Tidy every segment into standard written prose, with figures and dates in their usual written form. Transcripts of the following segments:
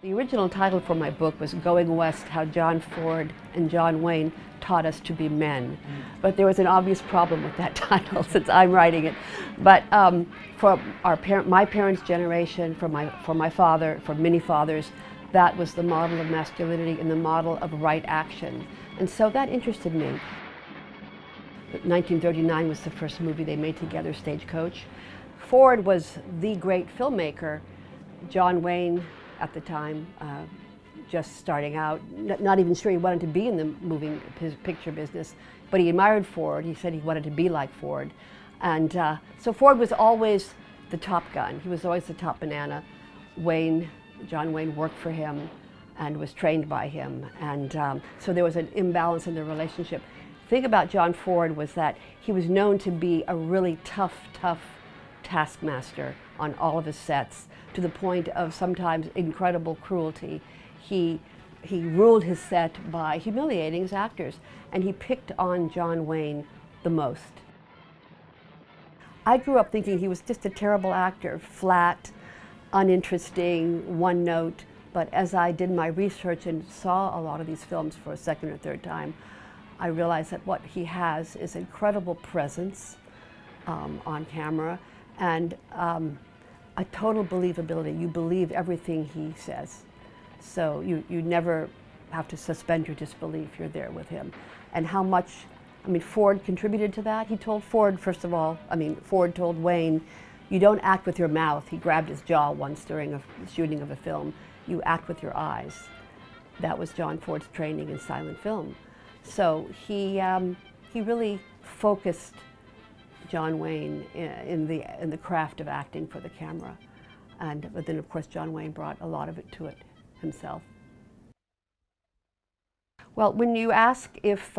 The original title for my book was Going West, How John Ford and John Wayne Taught Us to Be Men. But there was an obvious problem with that title since I'm writing it. But for my parents' generation, for my father, for many fathers, that was the model of masculinity and the model of right action. And so that interested me. 1939 was the first movie they made together, Stagecoach. Ford was the great filmmaker. John Wayne, at the time, just starting out, not even sure he wanted to be in the picture business, but he admired Ford. He said he wanted to be like Ford. And so Ford was always the top gun. He was always the top banana. John Wayne worked for him and was trained by him. And so there was an imbalance in the relationship. The thing about John Ford was that he was known to be a really tough taskmaster on all of his sets, to the point of sometimes incredible cruelty. He ruled his set by humiliating his actors, and he picked on John Wayne the most. I grew up thinking he was just a terrible actor, flat, uninteresting, one note, but as I did my research and saw a lot of these films for a second or third time, I realized that what he has is incredible presence on camera, and a total believability. You believe everything he says. So you never have to suspend your disbelief. You're there with him. And how much, Ford contributed to that. He told Ford, first of all, Ford told Wayne, you don't act with your mouth. He grabbed his jaw once during a shooting of a film. You act with your eyes. That was John Ford's training in silent film. So he really focused John Wayne in the craft of acting for the camera. But then of course John Wayne brought a lot of it to it himself. Well, when you ask if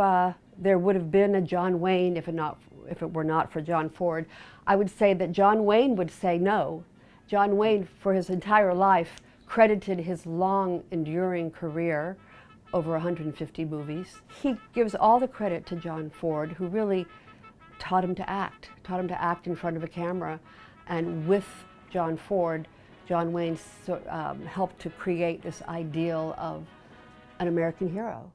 there would have been a John Wayne if it were not for John Ford, I would say that John Wayne would say no. John Wayne, for his entire life, credited his long, enduring career, over 150 movies. He gives all the credit to John Ford, who really taught him to act in front of a camera. And with John Ford, John Wayne helped to create this ideal of an American hero.